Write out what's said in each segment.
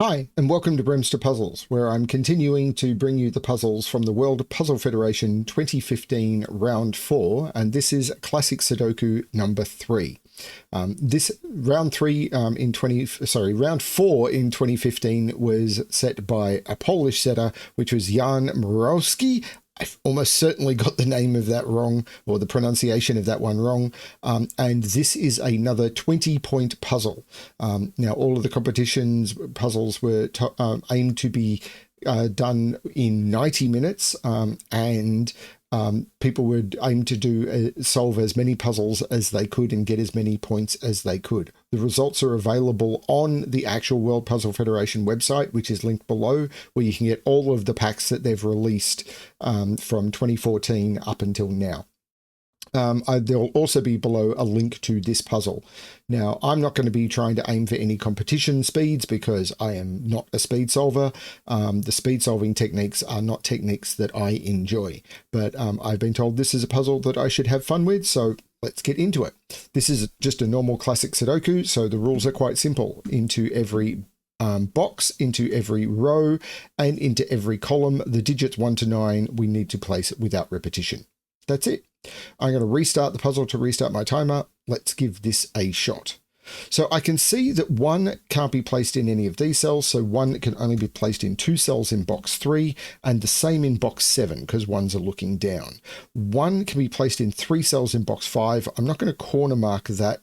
Hi, and welcome to BremSter Puzzles, where I'm continuing to bring you the puzzles from the World Puzzle Federation 2015 Round 4, and this is Classic Sudoku number 3. This round 4 in 2015 was set by a Polish setter, which was Jan Mrowski. I've almost certainly got the name of that wrong, or the pronunciation of that one wrong. And this is another 20-point puzzle. Now, all of the competitions puzzles were aimed to be done in 90 minutes, and people would aim to solve as many puzzles as they could and get as many points as they could. The results are available on the actual World Puzzle Federation website, which is linked below, where you can get all of the packs that they've released from 2014 up until now. There'll also be below a link to this puzzle. Now, I'm not going to be trying to aim for any competition speeds because I am not a speed solver. The speed solving techniques are not techniques that I enjoy, but I've been told this is a puzzle that I should have fun with, so let's get into it. This is just a normal classic Sudoku, so the rules are quite simple. Into every box, into every row, and into every column, the digits 1 to 9 we need to place it without repetition. That's it. I'm going to restart the puzzle to restart my timer. Let's give this a shot. So I can see that 1 can't be placed in any of these cells, so 1 can only be placed in 2 cells in box 3, and the same in box 7, because 1s are looking down. 1 can be placed in 3 cells in box 5. I'm not going to corner mark that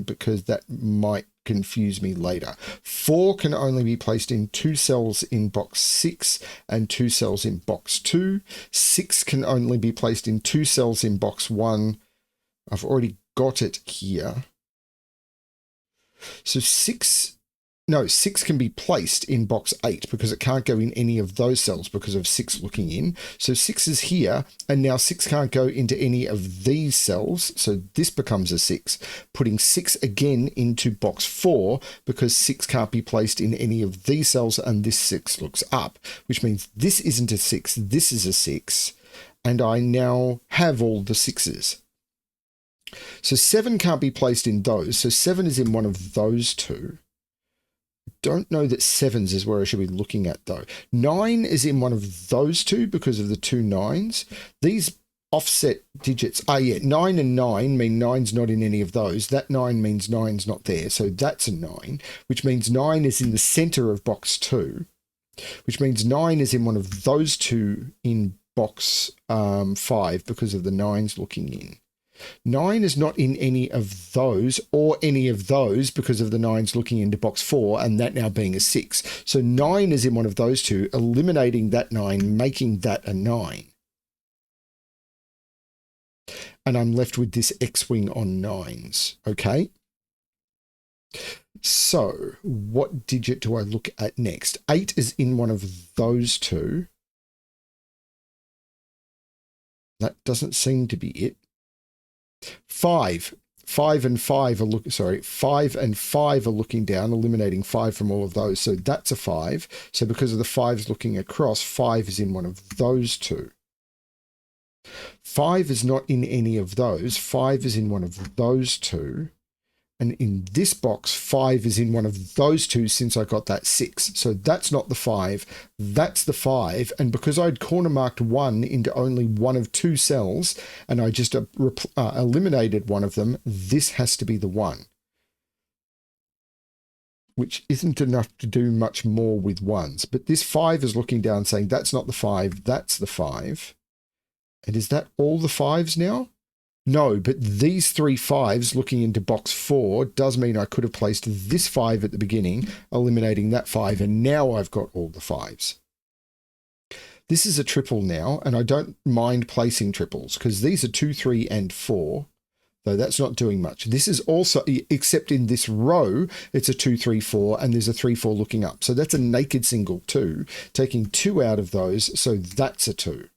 because that might confuse me later. 4 can only be placed in 2 cells in box 6 and 2 cells in box 2. 6 can only be placed in 2 cells in box 1. I've already got it here. So 6 can be placed in box 8 because it can't go in any of those cells because of 6 looking in. So 6 is here, and now 6 can't go into any of these cells. So this becomes a 6. Putting 6 again into box 4 because 6 can't be placed in any of these cells, and this 6 looks up, which means this isn't a 6, this is a 6. And I now have all the 6s. So 7 can't be placed in those. So 7 is in one of those two. Don't know that 7s is where I should be looking at though. 9 is in one of those two because of the 2 9s. These offset digits, 9 and 9 mean 9's not in any of those. That 9 means 9's not there. So that's a 9, which means 9 is in the center of box 2, which means 9 is in one of those two in box 5 because of the 9's looking in. 9 is not in any of those or any of those because of the 9's looking into box 4 and that now being a 6. So 9 is in one of those two, eliminating that 9, making that a 9. And I'm left with this X-wing on 9s, okay? So what digit do I look at next? 8 is in one of those two. That doesn't seem to be it. 5 and 5 are looking down, eliminating 5 from all of those. So that's a 5. So because of the 5's looking across, 5 is in one of those two. 5 is not in any of those. 5 is in one of those two. And in this box, 5 is in one of those two since I got that 6. So that's not the 5, that's the 5. And because I'd corner marked 1 into only one of 2 cells, and I just eliminated one of them, this has to be the 1. Which isn't enough to do much more with 1s. But this 5 is looking down saying, that's not the 5, that's the 5. And is that all the 5s now? No, but these 3 5s looking into box 4 does mean I could have placed this 5 at the beginning, eliminating that 5, and now I've got all the 5s. This is a triple now, and I don't mind placing triples because these are 2, 3, and 4, though that's not doing much. This is also, except in this row, it's a 2, 3, 4, and there's a 3, 4 looking up. So that's a naked single 2, taking 2 out of those, so that's a 2.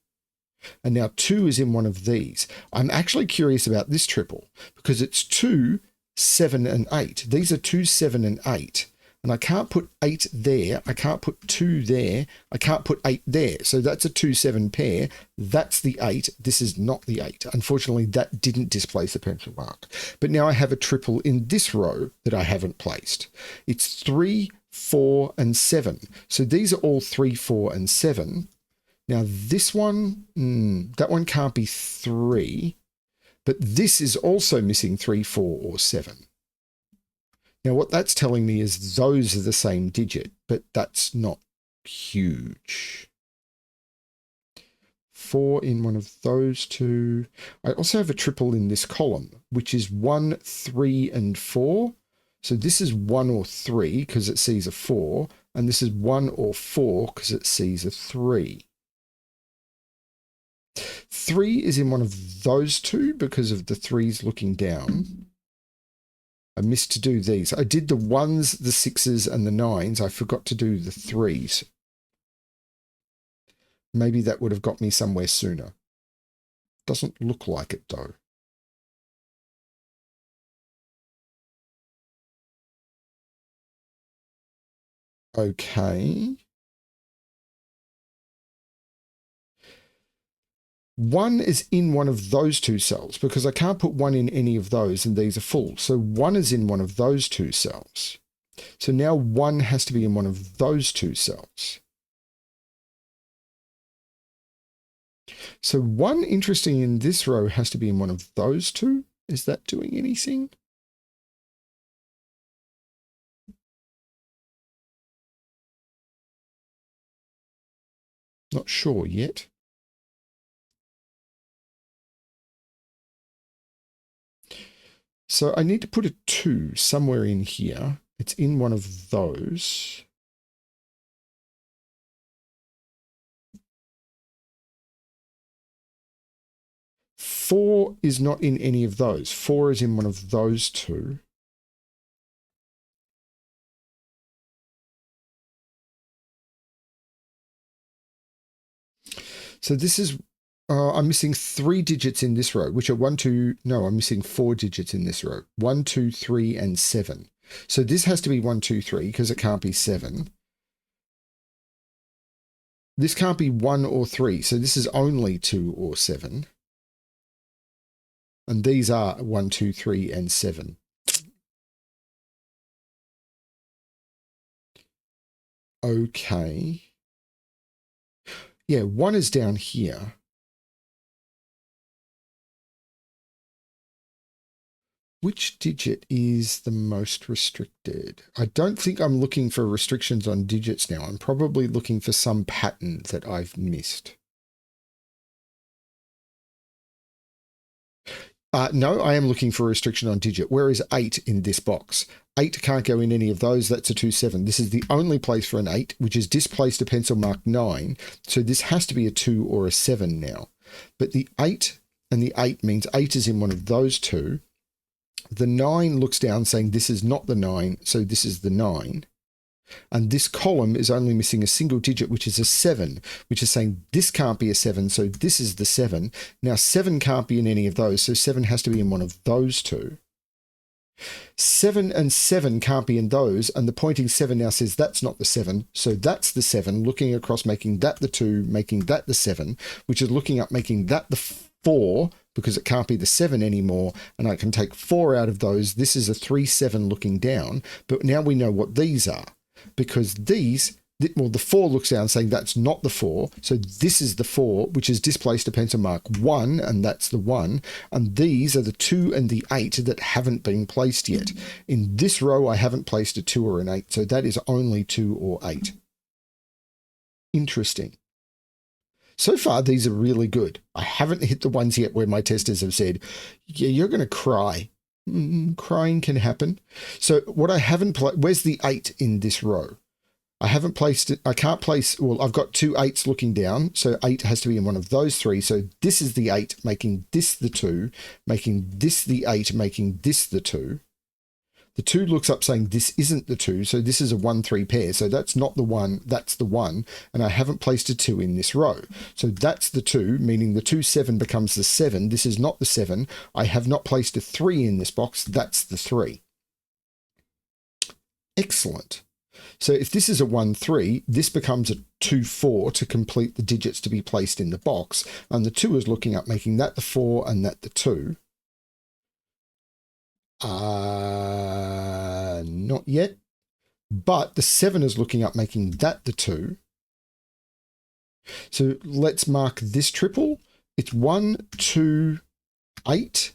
And now 2 is in one of these. I'm actually curious about this triple because it's 2, 7, and 8. These are 2, 7, and 8. And I can't put 8 there. I can't put 2 there. I can't put 8 there. So that's a 2, 7 pair. That's the 8. This is not the 8. Unfortunately, that didn't displace a pencil mark. But now I have a triple in this row that I haven't placed. It's 3, 4, and 7. So these are all 3, 4, and 7. Now this one, that one can't be 3, but this is also missing 3, 4, or 7. Now what that's telling me is those are the same digit, but that's not huge. 4 in one of those two. I also have a triple in this column, which is 1, 3, and 4. So this is 1 or 3 because it sees a 4, and this is 1 or 4 because it sees a 3. 3 is in one of those two because of the 3s looking down. I missed to do these. I did the 1s, the 6s, and the 9s. I forgot to do the 3s. Maybe that would have got me somewhere sooner. Doesn't look like it though. Okay. 1 is in one of those two cells because I can't put 1 in any of those and these are full. So 1 is in one of those two cells. So now 1 has to be in one of those two cells. So 1, interesting, in this row has to be in one of those two. Is that doing anything? Not sure yet. So I need to put a 2 somewhere in here. It's in one of those. Four is not in any of those. 4 is in one of those two. So this is, I'm missing 3 digits in this row, which are 1, 2, no, I'm missing 4 digits in this row. 1, 2, 3, and 7. So this has to be 1, 2, 3 because it can't be 7. This can't be 1 or 3, so this is only 2 or 7. And these are 1, 2, 3, and 7. Okay. Yeah, 1 is down here. Which digit is the most restricted? I don't think I'm looking for restrictions on digits now. I'm probably looking for some pattern that I've missed. No, I am looking for a restriction on digit. Where is 8 in this box? 8 can't go in any of those. That's a 2, 7. This is the only place for an 8, which is displaced a pencil mark 9. So this has to be a 2 or a 7 now. But the 8 and the 8 means 8 is in one of those two. The 9 looks down saying this is not the 9, so this is the 9. And this column is only missing a single digit, which is a 7, which is saying this can't be a 7, so this is the 7. Now 7 can't be in any of those, so 7 has to be in one of those two. 7 and 7 can't be in those, and the pointing 7 now says that's not the 7, so that's the 7, looking across, making that the 2, making that the 7, which is looking up, making that the 4, because it can't be the 7 anymore, and I can take 4 out of those. This is a 3, 7 looking down, but now we know what these are, because these, well, the 4 looks down saying that's not the 4, so this is the 4, which is displaced a pencil mark 1, and that's the 1, and these are the 2 and the 8 that haven't been placed yet. In this row, I haven't placed a 2 or an 8, so that is only 2 or 8. Interesting. So far, these are really good. I haven't hit the ones yet where my testers have said, yeah, you're going to cry. Crying can happen. So what I haven't placed, where's the 8 in this row? I haven't placed it. I can't place, well, I've got 2 8s looking down. So 8 has to be in one of those 3. So this is the 8, making this the 2, making this the 8, making this the 2. The 2 looks up saying this isn't the 2, so this is a 1, 3 pair. So that's not the 1, that's the 1, and I haven't placed a 2 in this row. So that's the 2, meaning the 2, 7 becomes the 7. This is not the 7. I have not placed a 3 in this box. That's the 3. Excellent. So if this is a 1, 3, this becomes a 2, 4 to complete the digits to be placed in the box, and the 2 is looking up, making that the 4 and that the 2. Not yet. but the 7 is looking up, making that the 2. So let's mark this triple. It's 1, 2, 8.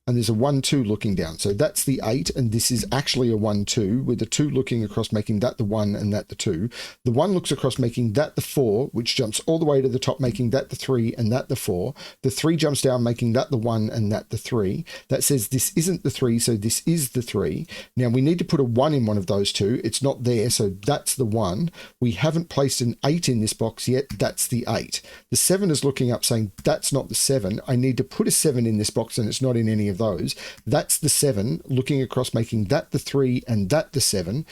And there's a 1, 2 looking down. So that's the 8, and this is actually a 1, 2, with the 2 looking across, making that the 1 and that the 2. The 1 looks across, making that the 4, which jumps all the way to the top, making that the 3 and that the 4. The 3 jumps down, making that the 1 and that the 3. That says this isn't the 3, so this is the 3. Now we need to put a 1 in one of those two. It's not there, so that's the 1. We haven't placed an 8 in this box yet. That's the 8. The 7 is looking up, saying that's not the 7. I need to put a 7 in this box, and it's not in any of those. That's the 7 looking across, making that the 3 and that the 7.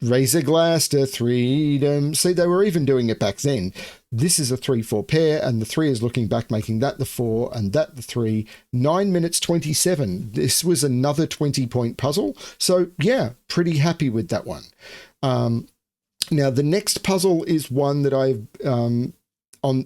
Raise a glass to freedom. See, they were even doing it back then. This is a 3-4 pair, and the 3 is looking back, making that the 4 and that the 3. 9 minutes 27. This was another 20-point puzzle. So yeah, pretty happy with that one. Now the next puzzle is one that I've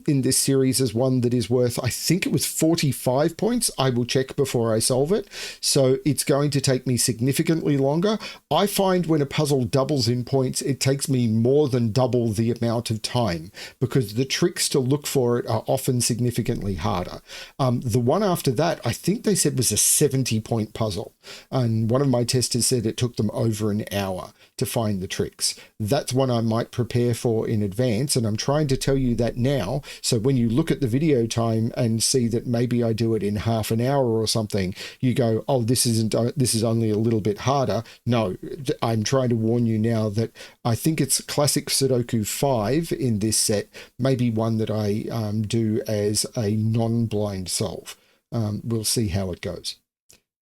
in this series is one that is worth, I think it was 45 points. I will check before I solve it. So it's going to take me significantly longer. I find when a puzzle doubles in points, it takes me more than double the amount of time because the tricks to look for it are often significantly harder. The one after that, I think they said was a 70-point puzzle. And one of my testers said it took them over an hour to find the tricks. That's one I might prepare for in advance. And I'm trying to tell you that now. So when you look at the video time and see that maybe I do it in half an hour or something, you go, oh, this is only a little bit harder. No, I'm trying to warn you now that I think it's classic Sudoku 5 in this set, maybe one that I do as a non-blind solve. We'll see how it goes.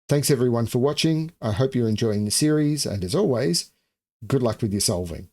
Thanks everyone for watching. I hope you're enjoying the series, and as always, good luck with your solving.